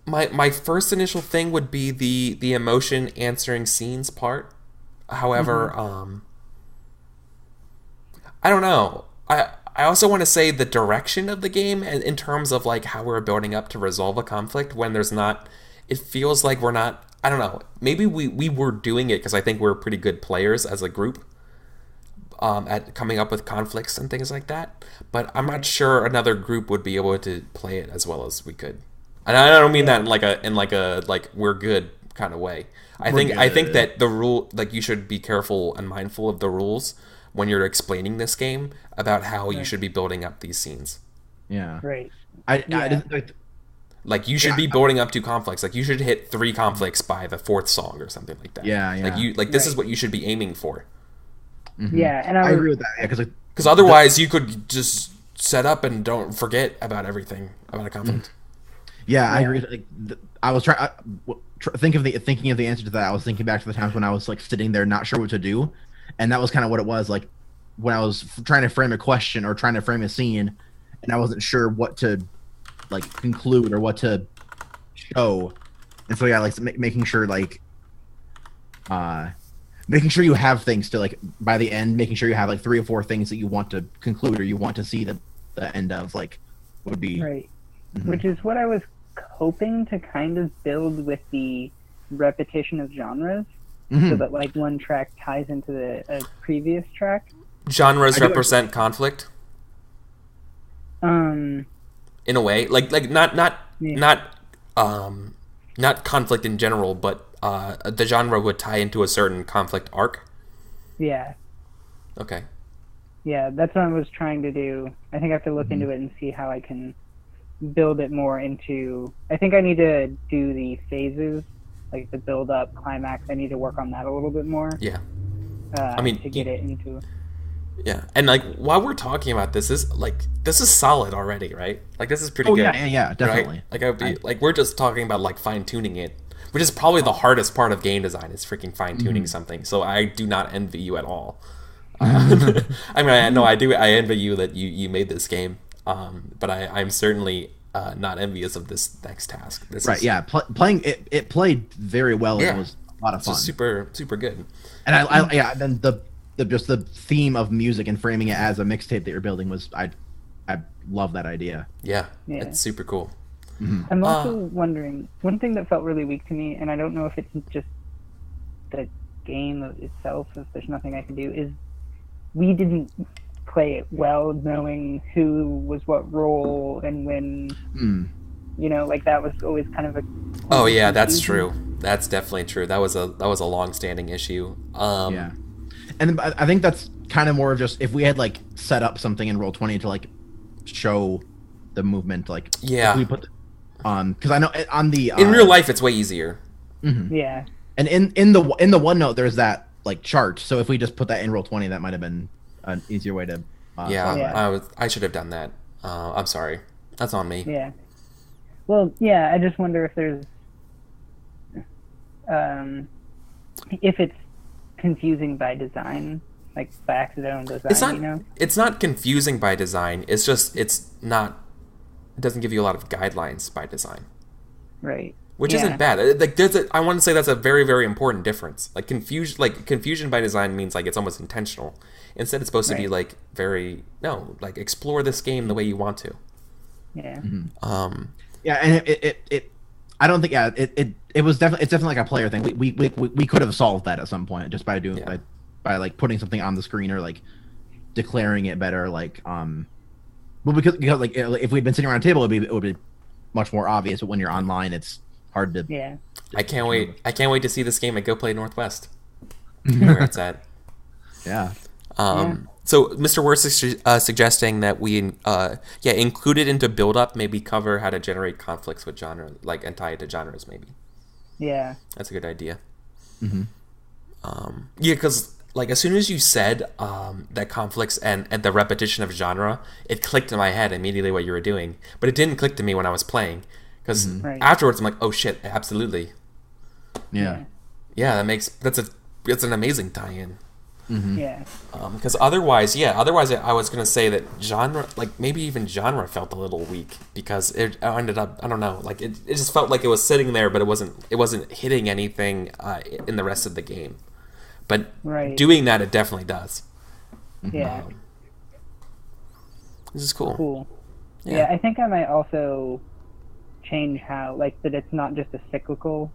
A: My first initial thing would be the emotion answering scenes part. However, I don't know. I also want to say the direction of the game and in terms of like how we're building up to resolve a conflict when there's not. It feels like we're not. I don't know. Maybe we were doing it because I think we're pretty good players as a group. At coming up with conflicts and things like that, but I'm not sure another group would be able to play it as well as we could. And I don't mean that in like a we're good kind of way. I think that the rule, like, you should be careful and mindful of the rules when you're explaining this game about how you should be building up these scenes.
C: Yeah.
B: Right.
C: I
B: Yeah.
C: didn't,
A: Like, you should be building up to conflicts. Like, you should hit 3 conflicts by the 4th song or something like that.
C: Yeah, yeah.
A: Like this is what you should be aiming for.
B: Yeah, and
C: I agree with that. Yeah,
A: Because otherwise, you could just set up and don't forget about everything about a conflict.
C: Yeah, I agree. Like, I was thinking of the answer to that. I was thinking back to the times when I was like sitting there not sure what to do, and that was kind of what it was like when I was trying to frame a question or trying to frame a scene, and I wasn't sure what to like conclude or what to show, and so yeah, like making sure you have things to like by the end, making sure you have like 3 or 4 things that you want to conclude or you want to see the end of, like, would be
B: Right. which is what I was hoping to kind of build with the repetition of genres, so that like one track ties into the previous track.
A: Genres represent conflict. In a way, like not conflict in general, but the genre would tie into a certain conflict arc.
B: Yeah.
A: Okay.
B: Yeah, that's what I was trying to do. I think I have to look into it and see how I can build it more into... I think I need to do the phases, like the build-up, climax. I need to work on that a little bit more.
A: Yeah.
B: To get it into...
A: Yeah, and like while we're talking about this is solid already, right? Like this is pretty good.
C: Yeah, definitely.
A: Right? Like we're just talking about like fine-tuning it, which is probably the hardest part of game design is freaking fine-tuning something. So I do not envy you at all. I mean, I know I do. I envy you that you made this game, but I'm certainly not envious of this next task.
C: Playing it played very well. And it was a lot of fun.
A: Super good.
C: And then the theme of music and framing it as a mixtape that you're building was I love that idea.
A: Yeah, it's super cool.
B: I'm also wondering, one thing that felt really weak to me, and I don't know if it's just the game itself, if there's nothing I can do, is we didn't play it well knowing who was what role and when. You know, like that was always kind of a...
A: Oh yeah, that's true. That's definitely true. That was a long-standing issue.
C: Yeah. And I think that's kind of more of just if we had like set up something in Roll20 to like show the movement, like if we put because I know on the
A: in real life it's way easier.
B: Yeah.
C: And in the OneNote there's that like chart, so if we just put that in Roll20, that might have been an easier way to.
A: I should have done that. I'm sorry. That's on me.
B: Yeah. Well, yeah. I just wonder if there's if it's confusing by design, like by accidental design.
A: It's not confusing by design. It's just it doesn't give you a lot of guidelines by design.
B: Right.
A: Which isn't bad. Like I want to say that's a very, very important difference. Like confusion by design means like it's almost intentional. Instead, it's supposed to be like like explore this game the way you want to.
B: Yeah.
C: Yeah, and it I don't think it was definitely like a player thing. We could have solved that at some point just by doing by like putting something on the screen or like declaring it better. Like well because like if we'd been sitting around a table, it would be much more obvious. But when you're online, it's hard to.
B: Yeah.
A: I can't wait to see this game at Go Play Northwest. Where it's at.
C: Yeah.
A: So Mr. Worst is suggesting that we include it into build up, maybe cover how to generate conflicts with genre, like and tie it to genres, maybe.
B: Yeah.
A: That's a good idea. Because like as soon as you said that conflicts and the repetition of genre, it clicked in my head immediately what you were doing, but it didn't click to me when I was playing. Because afterwards I'm like, oh shit, absolutely.
C: Yeah.
A: Yeah, that's an amazing tie-in.
B: Yeah.
A: Because otherwise I was gonna say that genre, like maybe even genre, felt a little weak because it ended up, I don't know, like it just felt like it was sitting there, but it wasn't hitting anything in the rest of the game. But doing that, it definitely does.
B: Yeah.
A: This is cool.
B: Cool. Yeah, I think I might also change how, like, that it's not just a cyclical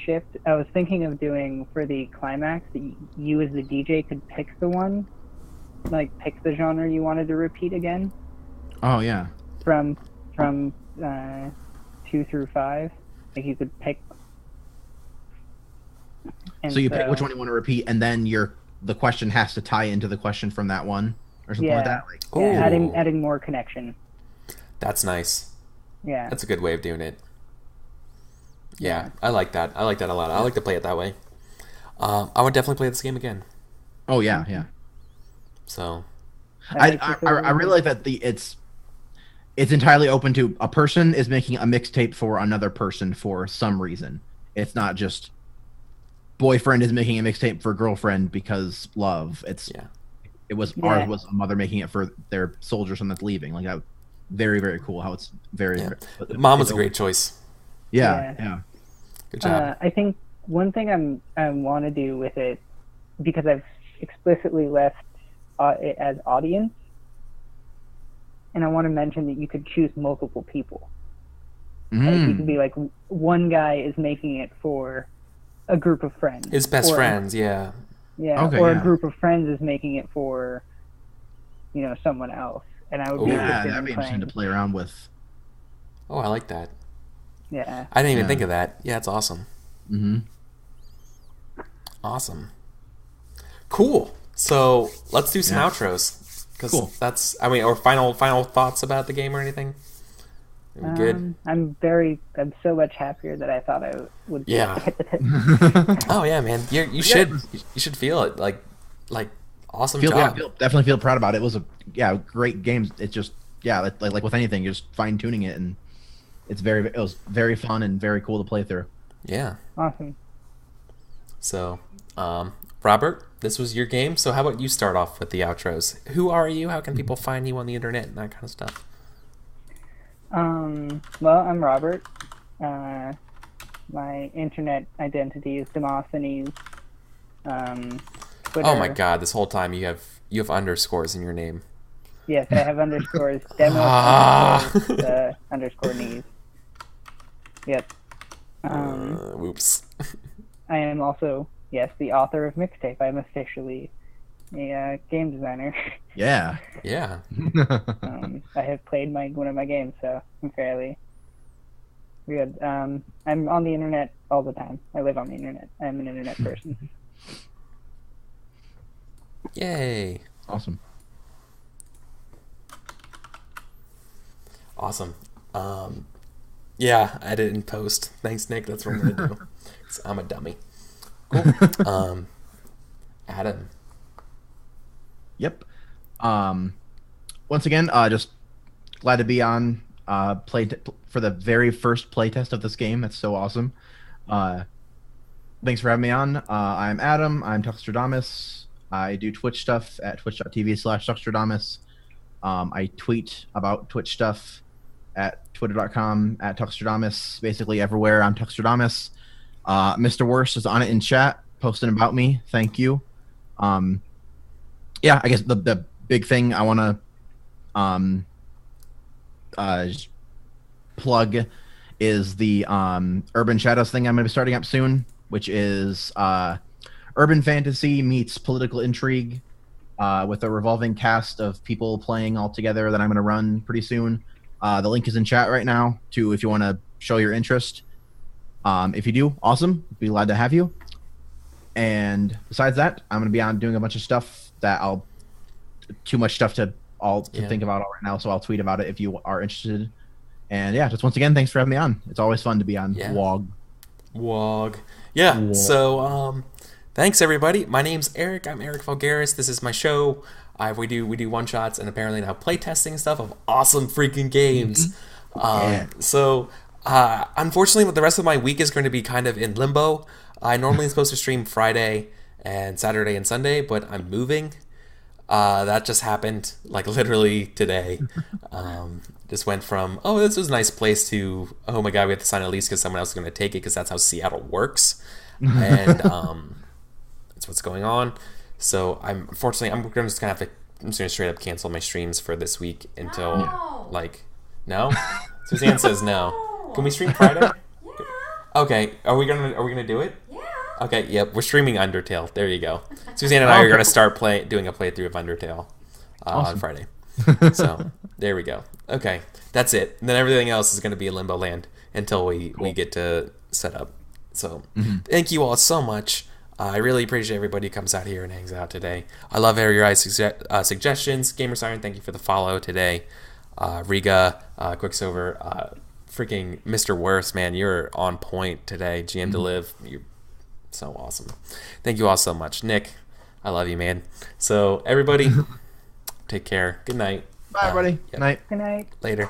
B: shift. I was thinking of doing for the climax that you as the DJ could pick the one, like pick the genre you wanted to repeat again.
C: Oh yeah.
B: From 2 through 5, like you could pick.
C: So you pick which one you want to repeat, and then the question has to tie into the question from that one, or something like that. Like,
B: adding more connection.
A: That's nice.
B: Yeah.
A: That's a good way of doing it. Yeah, I like that. I like that a lot. I like to play it that way. I would definitely play this game again.
C: Oh yeah, yeah.
A: So,
C: I really like that it's entirely open to a person is making a mixtape for another person for some reason. It's not just boyfriend is making a mixtape for girlfriend because love. Ours was a mother making it for their soldier son that's leaving. Like that, very very cool. How it's very.
A: Mom was a great choice.
C: Yeah.
A: Good job.
B: I think one thing I want to do with it, because I've explicitly left it as audience, and I want to mention that you could choose multiple people. Like, you could be like, one guy is making it for a group of friends.
A: His best friends, yeah.
B: Yeah,
C: Okay,
B: or
C: yeah.
B: a group of friends is making it for, someone else. And I would be
C: Yeah,
B: interested
C: that'd
B: in
C: be interesting
B: playing.
C: to play around with.
A: Oh, I like that.
B: Yeah.
A: I didn't even
C: Yeah.
A: think of that. Yeah, it's awesome.
C: Mm-hmm.
A: Awesome. Cool. So let's do some
C: Yeah.
A: outros. Because
C: Cool.
A: that's, or final thoughts about the game or anything? Are we good?
B: I'm so much happier that I thought I would be
A: Yeah.
B: at it.
A: Oh yeah, man. You should feel it. Like awesome job.
C: Definitely feel proud about it. It was a great game. It's just like with anything, you're just fine tuning it, and it was very fun and very cool to play through.
A: Yeah.
B: Awesome.
A: So, Robert, this was your game. So how about you start off with the outros? Who are you? How can people find you on the internet and that kind of stuff?
B: Well, I'm Robert. My internet identity is Demosthenes. Twitter.
A: Oh my God! This whole time you have underscores in your name.
B: Yes, I have underscores. Demo underscore knees. Yep.
A: Whoops.
B: I am also, the author of Mixtape. I'm officially a game designer.
C: Yeah.
A: Yeah.
B: I have played one of my games, so I'm fairly good. I'm on the internet all the time. I live on the internet. I'm an internet person.
A: Yay.
C: Awesome.
A: Awesome. Yeah, I did it in post. Thanks, Nick. That's what I'm gonna do. 'Cause I'm a dummy. Cool. Adam.
C: Yep. Once again, just glad to be on for the very first playtest of this game. That's so awesome. Thanks for having me on. I'm Adam. I'm Tuxtradamus. I do Twitch stuff at twitch.tv/Tuxtradamus. I tweet about Twitch stuff at twitter.com/Tuxtradamus. Basically everywhere I'm Tuxtradamus. Mr. Worst is on it in chat, posting about me. Thank you. I guess the big thing I want to plug is the Urban Shadows thing I'm going to be starting up soon, which is urban fantasy meets political intrigue with a revolving cast of people playing all together that I'm going to run pretty soon. The link is in chat right now, too, if you want to show your interest. If you do, awesome. Be glad to have you. And besides that, I'm going to be doing a bunch of stuff that too much stuff to think about right now, so I'll tweet about it if you are interested. And just once again, thanks for having me on. It's always fun to be on
A: WOG. Yeah. So thanks everybody. My name's Eric. I'm EricVulgaris. This is my show. We do one shots and apparently now playtesting stuff of awesome freaking games. So unfortunately, the rest of my week is going to be kind of in limbo. I normally am supposed to stream Friday and Saturday and Sunday, but I'm moving. That just happened like literally today. Just went from, oh, this was a nice place, to, oh my God, we have to sign a lease because someone else is going to take it, because that's how Seattle works. And that's what's going on. So I'm just going to have to, I'm just going to straight up cancel my streams for this week until no? Suzanne says no. Can we stream Friday?
D: Yeah.
A: Okay. Are we gonna do it?
D: Yeah.
A: Okay. Yep. We're streaming Undertale. There you go. Suzanne and I are gonna start doing a playthrough of Undertale on Friday. So there we go. Okay, that's it. And then everything else is gonna be in limbo land until we get to set up. So thank you all so much. I really appreciate everybody who comes out here and hangs out today. I love your guys' suggestions. Gamer Siren, thank you for the follow today. Riga, Quicksilver, freaking Mr. Worst, man, you're on point today. GM to Live, you're so awesome. Thank you all so much. Nick, I love you, man. So everybody, take care. Good night.
C: Bye, everybody.
A: Yep.
C: Night.
B: Good night.
A: Later.